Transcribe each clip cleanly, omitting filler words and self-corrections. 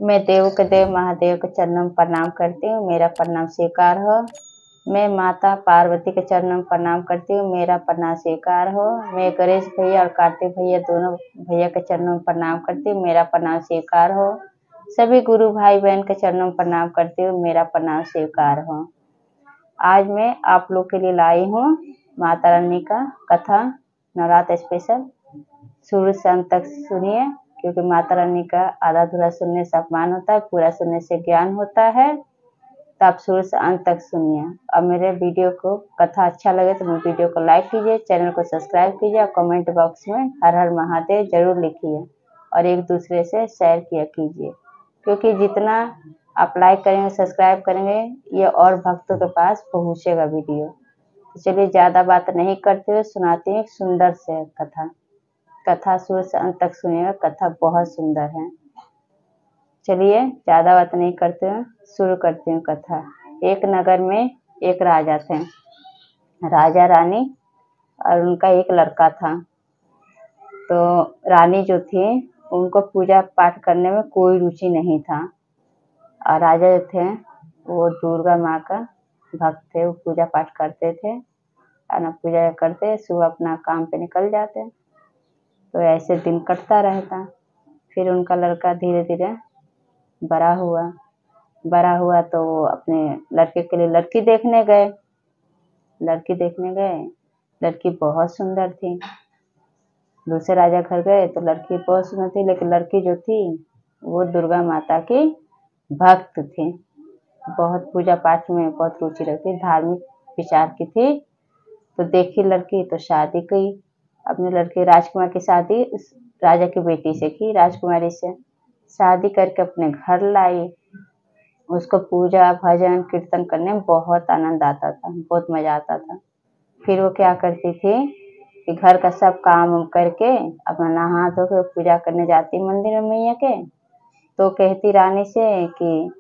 मैं देव के देव महादेव के चरणों में प्रणाम करती हूँ, मेरा प्रणाम स्वीकार हो। मैं माता पार्वती के चरणों में प्रणाम करती हूँ, मेरा प्रणाम स्वीकार हो। मैं गणेश भैया और कार्तिक भैया दोनों भैया के चरणों में प्रणाम करती हूँ, मेरा प्रणाम स्वीकार हो। सभी गुरु भाई बहन के चरणों में प्रणाम करती हूँ, मेरा प्रणाम स्वीकार हो। आज मैं आप लोग के लिए लाई हूँ माता रानी का कथा नवरात्र स्पेशल। शुरू से अंत तक सुनिए, क्योंकि माता रानी का आधा अधूरा सुनने से अपमान होता है, पूरा सुनने से ज्ञान होता है। तो आप शुरू से अंत तक सुनिए। और मेरे वीडियो को कथा अच्छा लगे तो मेरे वीडियो को लाइक कीजिए, चैनल को सब्सक्राइब कीजिए और कमेंट बॉक्स में हर हर महादेव जरूर लिखिए और एक दूसरे से शेयर किया कीजिए, क्योंकि जितना आप लाइक करेंगे सब्सक्राइब करेंगे ये और भक्तों के पास पहुँचेगा वीडियो। तो चलिए ज़्यादा बात नहीं करते हुए सुनाती हूँ एक सुंदर से कथा शुरू से अंत तक सुनिएगा, कथा बहुत सुंदर है। चलिए ज़्यादा बात नहीं करते हुए शुरू करती हूँ कथा। एक नगर में एक राजा थे, राजा रानी और उनका एक लड़का था। तो रानी जो थी उनको पूजा पाठ करने में कोई रुचि नहीं था, और राजा जो थे वो दुर्गा माँ का भक्त थे, वो पूजा पाठ करते थे और पूजा करते सुबह अपना काम पे निकल जाते। तो ऐसे दिन कटता रहता। फिर उनका लड़का धीरे धीरे बड़ा हुआ तो वो अपने लड़के के लिए लड़की देखने गए। लड़की बहुत सुंदर थी। दूसरे राजा घर गए तो लड़की बहुत सुंदर थी, लेकिन लड़की जो थी वो दुर्गा माता की भक्त थी, बहुत पूजा पाठ में बहुत रुचि रखती, धार्मिक विचार की थी। तो देखी लड़की तो शादी की। अपने लड़के राजकुमार की शादी राजा की बेटी से की, राजकुमारी से शादी करके अपने घर लाई। उसको पूजा भजन कीर्तन करने में बहुत आनंद आता था, बहुत मजा आता था। फिर वो क्या करती थी कि घर का सब काम करके अपना नहा धो के पूजा करने जाती मंदिर में मैया के। तो कहती रानी से कि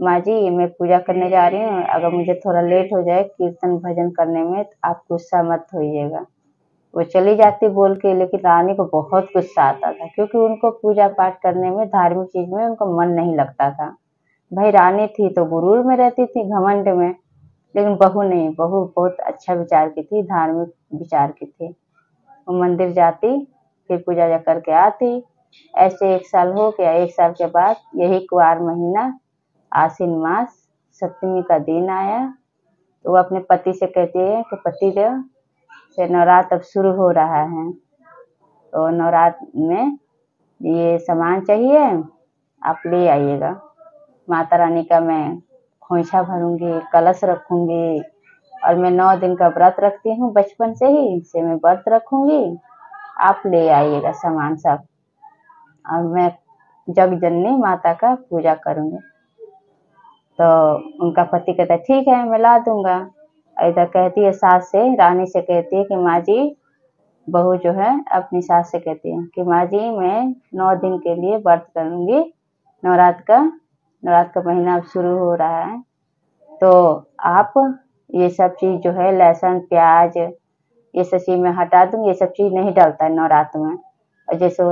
माँ जी मैं पूजा करने जा रही हूँ, अगर मुझे थोड़ा लेट हो जाए कीर्तन भजन करने में तो आप गुस्सा मत होइएगा। वो चली जाती बोल के, लेकिन रानी को बहुत गुस्सा आता था, क्योंकि उनको पूजा पाठ करने में धार्मिक चीज में उनको मन नहीं लगता था। भाई रानी थी तो गुरूर में रहती थी, घमंड में, लेकिन बहू नहीं, बहू बहुत अच्छा विचार की थी, धार्मिक विचार की थी। वो मंदिर जाती, फिर पूजा करके आती। ऐसे 1 साल हो गया। 1 साल के बाद यही कुआर महीना आश्विन मास सप्तमी का दिन आया। तो वो अपने पति से कहती है कि पति देव से नवरात्र अब शुरू हो रहा है, तो नवरात्र में ये सामान चाहिए, आप ले आइएगा। माता रानी का मैं खोइछा भरूंगी, कलश रखूंगी, और मैं 9 दिन का व्रत रखती हूँ, बचपन से ही से मैं व्रत रखूंगी, आप ले आइएगा सामान सब, और मैं जग जननी माता का पूजा करूंगी। तो उनका पति कहता है ठीक है मैं ला दूंगा। इधर कहती है सास से, रानी से कहती है कि माँ जी, बहू जो है अपनी सास से कहती है कि माँ जी मैं 9 दिन के लिए व्रत करूंगी, नवरात्र का महीना अब शुरू हो रहा है, तो आप ये सब चीज जो है लहसुन प्याज ये सब चीज मैं हटा दूंगी, ये सब चीज नहीं डालता है नवरात्र में। और जैसे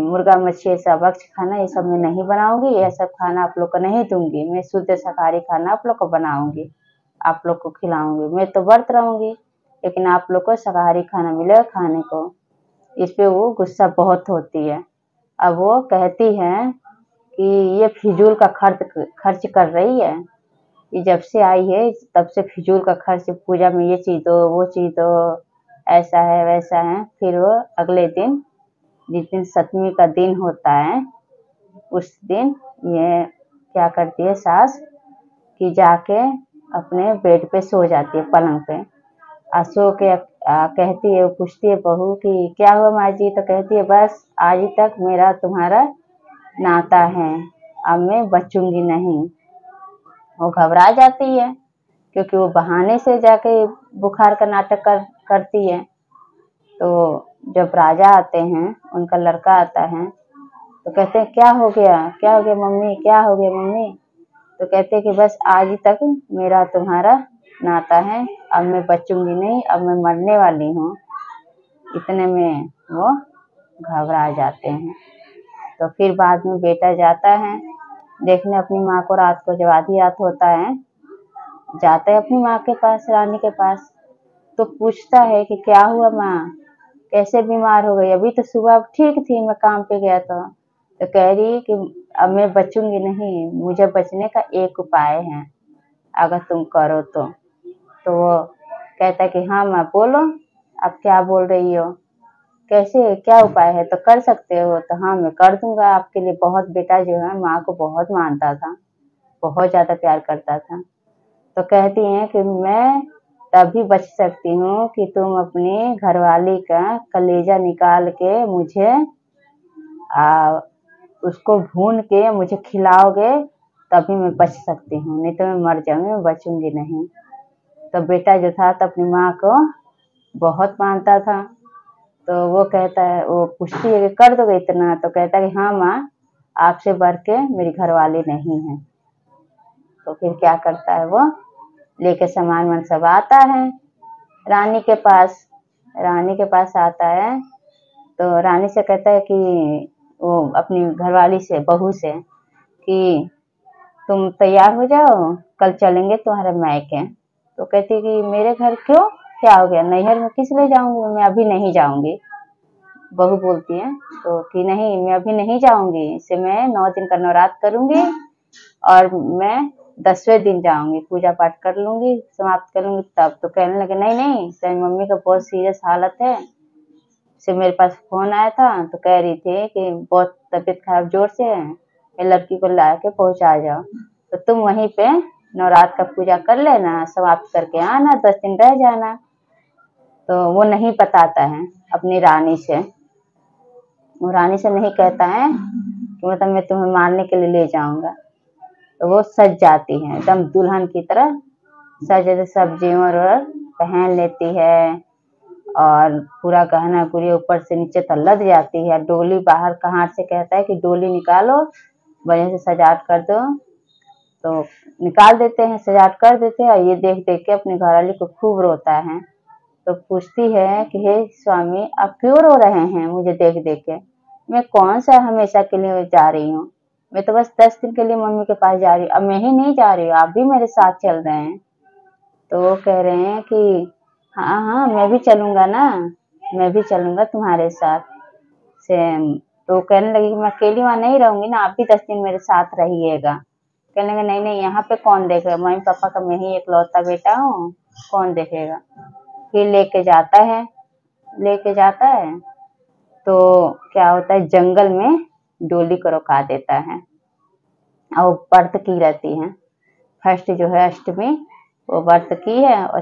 मुर्गा मच्छी सब भक्ष खाना ये सब मैं नहीं बनाऊंगी, ये सब खाना आप लोग को नहीं दूंगी, मैं शुद्ध शाकाहारी खाना आप लोग को बनाऊंगी, आप लोग को खिलाऊंगी। मैं तो व्रत रहूंगी, लेकिन आप लोग को शाकाहारी खाना मिलेगा खाने को। इस पे वो गुस्सा बहुत होती है। अब वो कहती है कि ये फिजूल का खर्च कर रही है, ये जब से आई है तब से फिजूल का खर्च, पूजा में ये चीज दो वो चीज दो, ऐसा है वैसा है। फिर वो अगले दिन जिस दिन सप्तमी का दिन होता है उस दिन ये क्या करती है सास कि जाके अपने बेड पे सो जाती है, पलंग पे। सो के कहती है, पूछती है बहू कि क्या हुआ माँ जी, तो कहती है बस आज तक मेरा तुम्हारा नाता है, अब मैं बचूंगी नहीं। वो घबरा जाती है, क्योंकि वो बहाने से जाके बुखार का नाटक करती है। तो जब राजा आते हैं, उनका लड़का आता है, तो कहते हैं क्या हो गया मम्मी, क्या हो गया मम्मी। तो कहते हैं कि बस आज तक मेरा तुम्हारा नाता है, अब मैं बचूंगी नहीं, अब मैं मरने वाली हूँ। इतने में वो घबरा जाते हैं। तो फिर बाद में बेटा जाता है देखने अपनी माँ को, रात को जब आधी रात होता है जाता है अपनी माँ के पास, रानी के पास। तो पूछता है कि क्या हुआ माँ, कैसे बीमार हो गई, अभी तो सुबह ठीक थी, मैं काम पे गया था। तो कह रही है कि अब मैं बचूंगी नहीं, मुझे बचने का एक उपाय है, अगर तुम करो तो वो कहता है कि हाँ माँ बोलो, अब क्या बोल रही हो, कैसे क्या उपाय है, तो कर सकते हो। तो हाँ मैं कर दूंगा आपके लिए। बहुत बेटा जो है माँ को बहुत मानता था, बहुत ज्यादा प्यार करता था। तो कहती हैं कि मैं तभी बच सकती हूँ कि तुम अपनी घरवाली का कलेजा निकाल के मुझे उसको भून के मुझे खिलाओगे, तभी मैं बच सकती हूँ, नहीं तो मैं मर जाऊंगी, मैं बचूंगी नहीं। तो बेटा जो था तो अपनी माँ को बहुत मानता था। तो वो कहता है, वो पूछती है कि कर दोगे इतना, तो कहता है कि हाँ माँ, आपसे बढ़ के मेरी घरवाली नहीं है। तो फिर क्या करता है, वो लेके सामान वामान सब आता है रानी के पास। रानी के पास आता है तो रानी से कहता है कि वो अपनी घरवाली से, बहू से, कि तुम तैयार हो जाओ, कल चलेंगे तुम्हारे मायके। तो कहती है कि मेरे घर क्यों, क्या हो गया, नैहर में किस लिए जाऊंगी, मैं अभी नहीं जाऊंगी। बहू बोलती है तो कि नहीं मैं अभी नहीं जाऊंगी, इसे मैं 9 दिन का नवरात्र करूंगी और मैं 10वें दिन जाऊंगी, पूजा पाठ कर लूंगी, समाप्त कर लूंगी तब। तो कहने लगे नहीं नहीं, तेरी मम्मी का बहुत सीरियस हालत है। से मेरे पास फोन आया था तो कह रही थी कि बहुत तबीयत खराब जोर से है, ये लड़की को ला के पहुंचा जाओ, तो तुम वहीं पे नवरात्र का पूजा कर लेना, समाप्त करके आना, 10 दिन रह जाना। तो वो नहीं बताता है अपनी रानी से, वो रानी से नहीं कहता है कि मतलब मैं तुम्हें मारने के लिए ले जाऊंगा। तो वो सज जाती है एकदम दुल्हन की तरह, सज सब जेवर पहन लेती है और पूरा गहना गुड़िया ऊपर से नीचे तक लद जाती है। डोली बाहर कहाँ से कहता है कि डोली निकालो, बढ़िया से सजावट कर दो। तो निकाल देते हैं, सजावट कर देते हैं, और ये देख देख के अपनी घरवाली को खूब रोता है। तो पूछती है कि हे स्वामी, आप क्यों रो रहे हैं मुझे देख देख के, मैं कौन सा हमेशा के लिए जा रही हूँ, मैं तो बस 10 दिन के लिए मम्मी के पास जा रही हूँ, अब मैं ही नहीं जा रही हूँ, आप भी मेरे साथ चल रहे हैं। तो वो कह रहे हैं कि हाँ हाँ मैं भी चलूंगा ना, मैं भी चलूंगा तुम्हारे साथ से। तो कहने लगी कि मैं अकेली वहां नहीं रहूंगी ना, आप भी 10 दिन मेरे साथ रहिएगा। कहने लगे नहीं नहीं, यहाँ पे कौन देखेगा, मम्मी पापा का मैं ही इकलौता बेटा हूँ, कौन देखेगा। फिर लेके जाता है तो क्या होता है, जंगल में डोली को रोका देता है और व्रत की रहती है। फर्स्ट जो है अष्टमी, वो व्रत की है और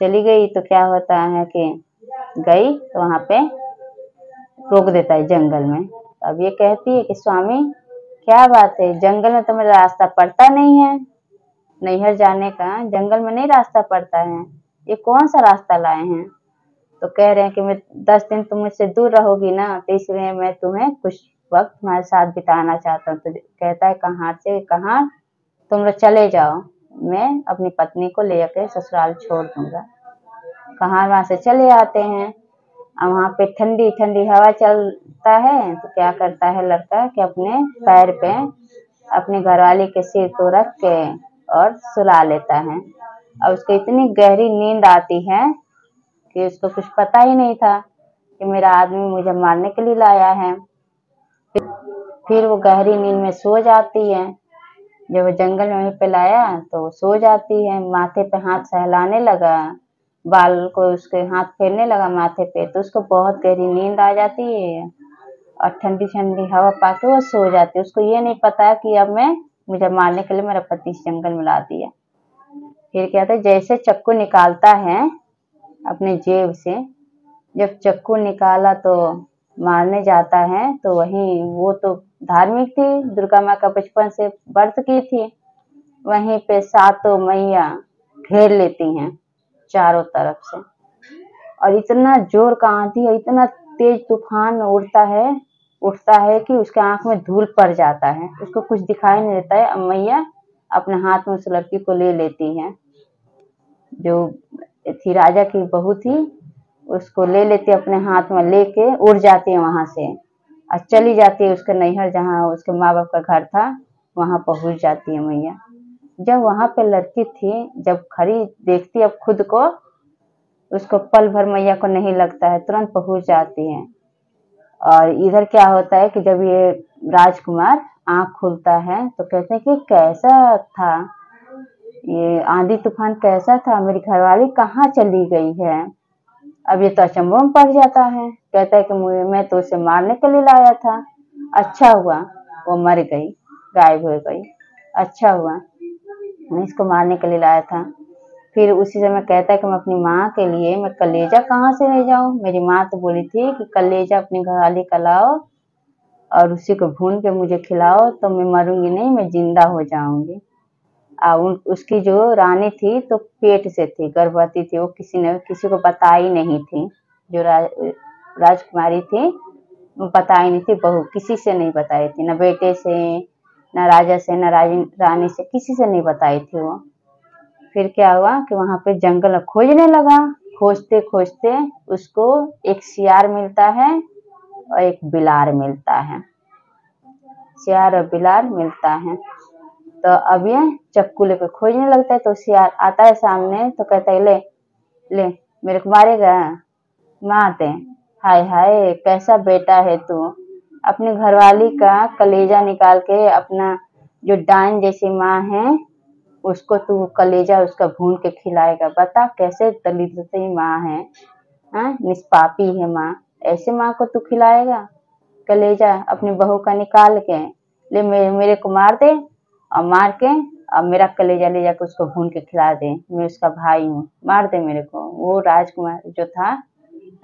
चली गई तो क्या होता है कि गई तो वहां पे रोक देता है जंगल में। अब ये कहती है कि स्वामी क्या बात है, जंगल में तो मेरा रास्ता पड़ता नहीं है, नैहर जाने का जंगल में नहीं रास्ता पड़ता है, ये कौन सा रास्ता लाए हैं। तो कह रहे हैं कि मैं 10 दिन तुम मुझसे दूर रहोगी ना, तो इसलिए मैं तुम्हें कुछ वक्त तुम्हारे साथ बिताना चाहता हूँ। तो कहता है कहाँ से, कहाँ, तुम लोग चले जाओ, मैं अपनी पत्नी को लेकर ससुराल छोड़ दूंगा। कहाँ वहां से चले आते हैं, और वहां पे ठंडी ठंडी हवा चलता है। तो क्या करता है लड़का कि अपने पैर पे अपनी घरवाली के सिर को रख के और सुला लेता है, और उसको इतनी गहरी नींद आती है कि उसको कुछ पता ही नहीं था कि मेरा आदमी मुझे मारने के लिए लाया है। फिर वो गहरी नींद में सो जाती है। जब वो जंगल में वहीं पे लाया तो वो सो जाती है, माथे पे हाथ सहलाने लगा, बाल को उसके हाथ फेरने लगा माथे पे, तो उसको बहुत गहरी नींद आ जाती है और ठंडी ठंडी हवा पाके वो सो जाती है। उसको ये नहीं पता कि अब मुझे मारने के लिए मेरा पति इस जंगल में ला दिया। फिर क्या था, जैसे चक्कू निकालता है अपने जेब से, जब चक्कू निकाला तो मारने जाता है, तो वहीं वो तो धार्मिक थी, दुर्गा माँ का बचपन से व्रत की थी, वहीं पे सातों मैया घेर लेती हैं चारों तरफ से, और इतना जोर का आंधी और इतना तेज तूफान उठता है कि उसके आंख में धूल पड़ जाता है, उसको कुछ दिखाई नहीं देता है। मैया अपने हाथ में उस लड़की को ले लेती है, जो थी राजा की बहू थी, उसको ले लेती अपने हाथ में, लेके उड़ जाती है वहां से। और चली जाती है उसके नैहर, जहाँ उसके माँ बाप का घर था, वहाँ पहुँच जाती है मैया। जब वहाँ पे लड़की थी, जब खड़ी देखती है अब खुद को, उसको पल भर मैया को नहीं लगता है, तुरंत पहुँच जाती है। और इधर क्या होता है कि जब ये राजकुमार आँख खुलता है तो कहते हैं कि कैसा था ये, आंधी तूफान कैसा था, मेरी घरवाली कहाँ चली गई है। अब ये तो अचंभों में पड़ जाता है, कहता है कि मैं तो उसे मारने के लिए लाया था, अच्छा हुआ वो मर गई, गायब हो गई, अच्छा हुआ मैं इसको मारने के लिए लाया था। फिर उसी समय कहता है कि मैं अपनी माँ के लिए मैं कलेजा कहाँ से ले जाऊँ, मेरी माँ तो बोली थी कि कलेजा अपनी घरवाली का लाओ और उसी को भून के मुझे खिलाओ तो मैं मरूंगी नहीं, मैं जिंदा हो जाऊंगी। उसकी जो रानी थी तो पेट से थी, गर्भवती थी, वो किसी को बताई नहीं थी। जो राजकुमारी थी वो बताई नहीं थी, बहू किसी से नहीं बताई थी, न बेटे से, न राजा से, न रानी से, किसी से नहीं बताई थी वो। फिर क्या हुआ कि वहां पे जंगल में खोजने लगा, खोजते खोजते उसको एक सियार मिलता है और एक बिलार मिलता है, सियार और बिलार मिलता है। तो अब ये चक्कू लेकर खोजने लगता है, तो सियार आता है सामने तो कहता है ले ले मेरे को मारेगा, मार दे। हाय हाय कैसा बेटा है तू, अपने घरवाली का कलेजा निकाल के, अपना जो डाइन जैसी माँ है उसको तू कलेजा उसका भून के खिलाएगा, बता कैसे दलित माँ है, हाँ निष्पापी है माँ, ऐसे माँ को तू खिलाएगा कलेजा अपनी बहू का निकाल के, ले मेरे को मार दे और मार के अब मेरा कलेजा ले जाकर उसको भून के खिला दे, मैं उसका भाई हूँ, मार दे मेरे को। वो राजकुमार जो था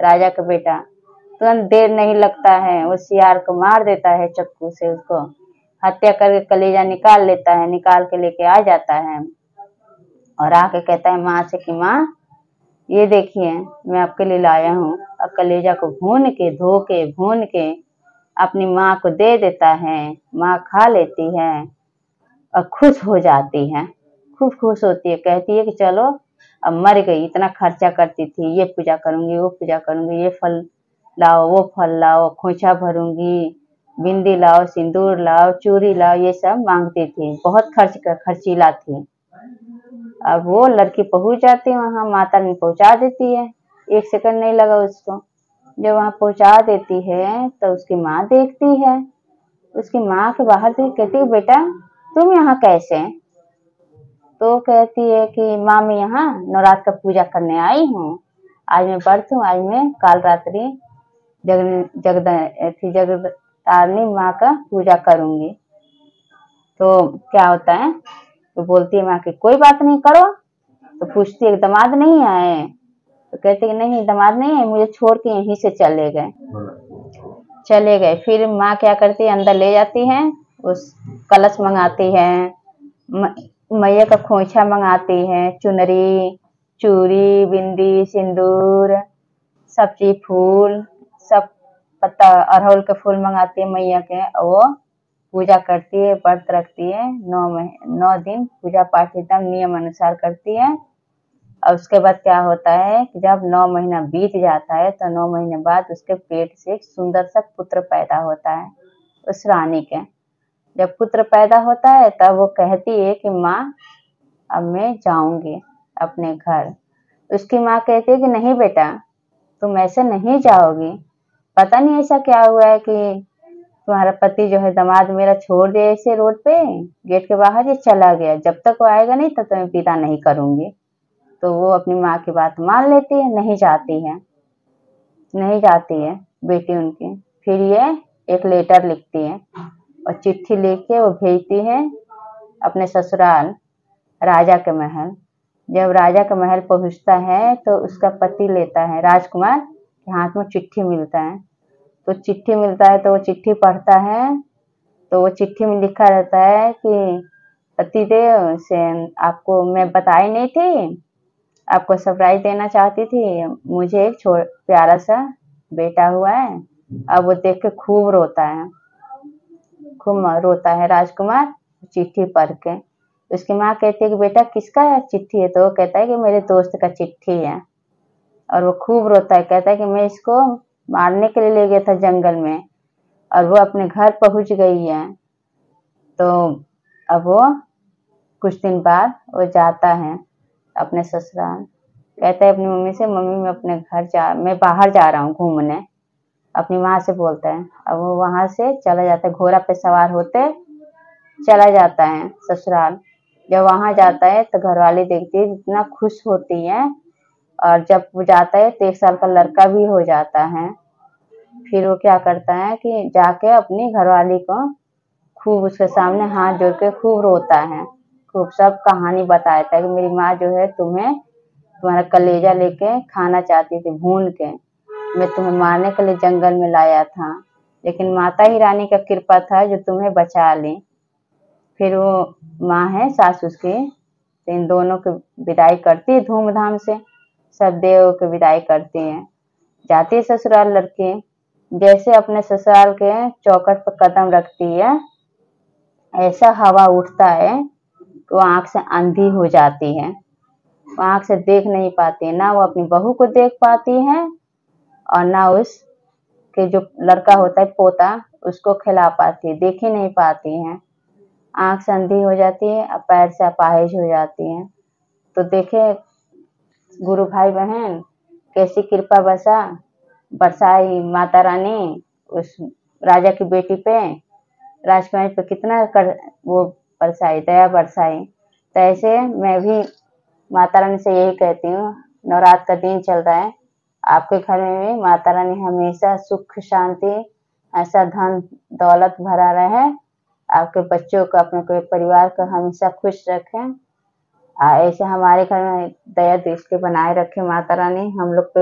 राजा का बेटा, तुरंत देर नहीं लगता है, वो सियार को मार देता है चक्कू से, उसको हत्या करके कलेजा निकाल लेता है, निकाल के लेके आ जाता है और आके कहता है माँ से कि माँ ये देखिए मैं आपके लिए लाया हूँ, और कलेजा को भून के धो के भून के अपनी माँ को दे देता है, माँ खा लेती है और खुश हो जाती है, खूब खुश होती है, कहती है कि चलो अब मर गई, इतना खर्चा करती थी, ये पूजा करूंगी वो पूजा करूंगी, ये फल लाओ वो फल लाओ, खोइछा भरूंगी, बिंदी लाओ, सिंदूर लाओ, चूड़ी लाओ, ये सब मांगती थी, बहुत खर्चीला थी। अब वो लड़की पहुंच जाती है वहां, माता ने पहुंचा देती है, 1 सेकंड नहीं लगा उसको। जब वहां पहुंचा देती है तो उसकी माँ देखती है, उसकी माँ के बाहर से कहती है बेटा तुम यहाँ कैसे, तो कहती है कि माँ मैं यहाँ नवरात्र का पूजा करने आई हूँ, आज मैं व्रत हूँ, आज मैं काल रात्रि जगतारिणी माँ का पूजा करूंगी। तो क्या होता है, तो बोलती है माँ की कोई बात नहीं करो, तो पूछती है दामाद नहीं आए, तो कहते कि नहीं दामाद नहीं है, मुझे छोड़ के यहीं से चले गए। फिर माँ क्या करती है, अंदर ले जाती है, उस कलश मंगाती है, मैया का खोइछा मंगाती है, चुनरी, चूड़ी, बिंदी, सिंदूर, सब चीज, फूल, सब पत्ता अड़हुल के फूल मंगाती है मैया के, और वो पूजा करती है, व्रत रखती है, 9 दिन पूजा पाठ एकदम नियम अनुसार करती है। और उसके बाद क्या होता है कि जब 9 महीना बीत जाता है तो 9 महीने बाद उसके पेट से एक सुंदर सा पुत्र पैदा होता है उस रानी के। जब पुत्र पैदा होता है तब वो कहती है कि माँ अब मैं जाऊंगी अपने घर। उसकी माँ कहती है कि नहीं बेटा तुम ऐसे नहीं जाओगी, पता नहीं ऐसा क्या हुआ है कि तुम्हारा पति जो है दामाद मेरा छोड़ दे ऐसे रोड पे गेट के बाहर, ये चला गया, जब तक वो आएगा नहीं तब तक मैं विदा नहीं करूंगी। तो वो अपनी माँ की बात मान लेती है, नहीं जाती है बेटी उनकी। फिर ये एक लेटर लिखती है और चिट्ठी लिख के वो भेजती है अपने ससुराल राजा के महल। जब राजा का महल पहुंचता है तो उसका पति लेता है, राजकुमार के हाथ में चिट्ठी मिलता है, तो चिट्ठी मिलता है तो वो चिट्ठी पढ़ता है, तो वो चिट्ठी में लिखा रहता है कि पतिदेव से आपको मैं बताई नहीं थी, आपको सरप्राइज देना चाहती थी, मुझे एक प्यारा सा बेटा हुआ है। अब वो देख के खूब रोता है राजकुमार चिट्ठी पढ़ के। उसकी माँ कहती है कि बेटा किसका चिट्ठी है, तो वो कहता है कि मेरे दोस्त का चिट्ठी है, और वो खूब रोता है, कहता है कि मैं इसको मारने के लिए ले गया था जंगल में, और वो अपने घर पहुंच गई है। तो अब वो कुछ दिन बाद वो जाता है अपने ससुराल। कहता है अपनी मम्मी से, मम्मी मैं बाहर जा रहा हूँ घूमने। अपनी माँ से बोलता है। अब वो वहां से चला जाता है, घोड़ा पे सवार होते चला जाता है ससुराल। जब वहां जाता है तो घरवाली देखती है, इतना खुश होती है। और जब वो जाता है तो 1 साल का लड़का भी हो जाता है। फिर वो क्या करता है कि जाके अपनी घरवाली को खूब उसके सामने हाथ जोड़ के खूब रोता है, खूब सब कहानी बताता है कि मेरी माँ जो है तुम्हारा कलेजा लेके खाना चाहती थी भून के। मैं तुम्हें मारने के लिए जंगल में लाया था, लेकिन माता ही रानी का कृपा था जो तुम्हें बचा ली। फिर वो माँ है सास उसकी, तो इन दोनों की विदाई करती है धूमधाम से। सब देव की विदाई करती है। जाती है ससुराल लड़की। जैसे अपने ससुराल के चौखट पर कदम रखती है, ऐसा हवा उठता है कि वो आंख से अंधी हो जाती है। वो आंख से देख नहीं पाती है, ना वो अपनी बहू को देख पाती है और ना उसके जो लड़का होता है पोता उसको खिला पाती है, देख ही नहीं पाती है। आंख से अंधी हो जाती है और पैर से अपाहिज हो जाती है। तो देखे गुरु भाई बहन कैसी कृपा बरसाई माता रानी उस राजा की बेटी पे, राजकुमारी पे कितना वो बरसाई, दया बरसाई। तो ऐसे मैं भी माता रानी से यही कहती हूँ, नवरात्र का दिन चल रहा है, आपके घर में भी माता रानी हमेशा सुख शांति ऐसा धन दौलत भरा रहे। आपके बच्चों को, अपने परिवार को हमेशा खुश रखें। ऐसे हमारे घर में दया दृष्टि बनाए रखे माता रानी हम लोग पे।